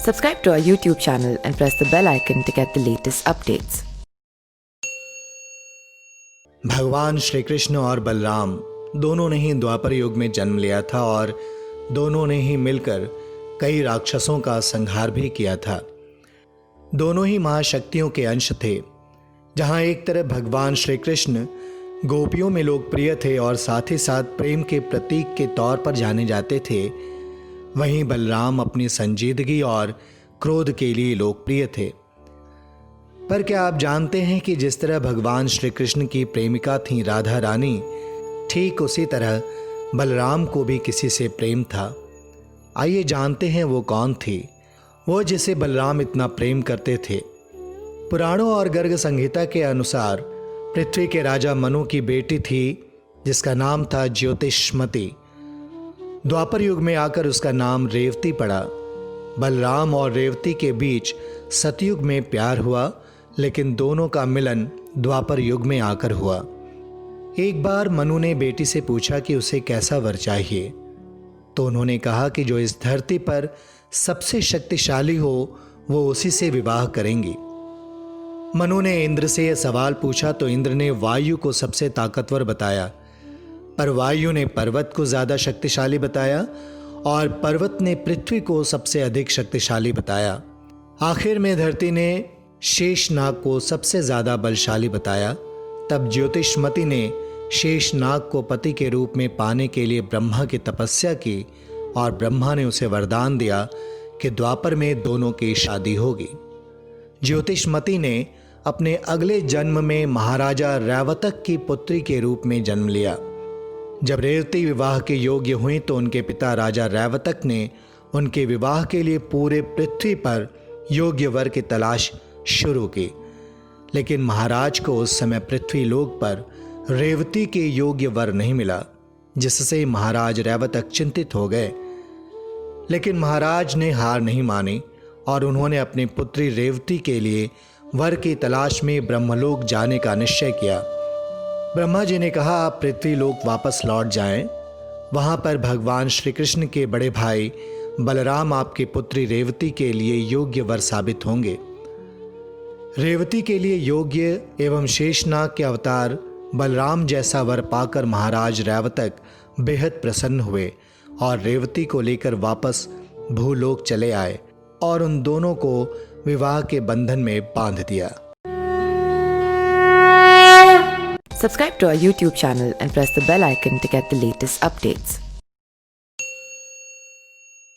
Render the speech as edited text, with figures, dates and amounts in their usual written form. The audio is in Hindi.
Subscribe to our YouTube channel and press the bell icon to get the latest updates. भगवान श्री कृष्ण और बलराम दोनों ने ही द्वापर युग में जन्म लिया था और दोनों ने ही मिलकर कई राक्षसों का संहार भी किया था। दोनों ही महाशक्तियों के अंश थे। जहां एक तरफ भगवान श्री कृष्ण गोपियों में लोकप्रिय थे और साथ ही साथ प्रेम के प्रतीक के तौर पर जाने जाते थे, वहीं बलराम अपनी संजीदगी और क्रोध के लिए लोकप्रिय थे। पर क्या आप जानते हैं कि जिस तरह भगवान श्री कृष्ण की प्रेमिका थी राधा रानी, ठीक उसी तरह बलराम को भी किसी से प्रेम था। आइए जानते हैं वो कौन थी, वो जिसे बलराम इतना प्रेम करते थे। पुराणों और गर्ग संहिता के अनुसार पृथ्वी के राजा मनु की बेटी थी जिसका नाम था ज्योतिष्मति। द्वापर युग में आकर उसका नाम रेवती पड़ा। बलराम और रेवती के बीच सतयुग में प्यार हुआ, लेकिन दोनों का मिलन द्वापर युग में आकर हुआ। एक बार मनु ने बेटी से पूछा कि उसे कैसा वर चाहिए, तो उन्होंने कहा कि जो इस धरती पर सबसे शक्तिशाली हो वो उसी से विवाह करेंगी। मनु ने इंद्र से यह सवाल पूछा तो इंद्र ने वायु को सबसे ताकतवर बताया, पर वायु ने पर्वत को ज्यादा शक्तिशाली बताया और पर्वत ने पृथ्वी को सबसे अधिक शक्तिशाली बताया। आखिर में धरती ने शेषनाग को सबसे ज्यादा बलशाली बताया। तब ज्योतिष्मति ने शेषनाग को पति के रूप में पाने के लिए ब्रह्मा की तपस्या की और ब्रह्मा ने उसे वरदान दिया कि द्वापर में दोनों की शादी होगी। ज्योतिष्मति ने अपने अगले जन्म में महाराजा रैवतक की पुत्री के रूप में जन्म लिया। जब रेवती विवाह के योग्य हुई तो उनके पिता राजा रैवतक ने उनके विवाह के लिए पूरे पृथ्वी पर योग्य वर की तलाश शुरू की, लेकिन महाराज को उस समय पृथ्वी लोक पर रेवती के योग्य वर नहीं मिला, जिससे महाराज रैवतक चिंतित हो गए। लेकिन महाराज ने हार नहीं मानी और उन्होंने अपनी पुत्री रेवती के लिए वर की तलाश में ब्रह्मलोक जाने का निश्चय किया। ब्रह्मा जी ने कहा, आप पृथ्वी लोक वापस लौट जाएं। वहां पर भगवान श्री कृष्ण के बड़े भाई बलराम आपकी पुत्री रेवती के लिए योग्य वर साबित होंगे। रेवती के लिए योग्य एवं शेषनाग के अवतार बलराम जैसा वर पाकर महाराज रैवतक बेहद प्रसन्न हुए और रेवती को लेकर वापस भूलोक चले आए और उन दोनों को विवाह के बंधन में बांध दिया। Subscribe to our YouTube channel and press the bell icon to get the latest updates.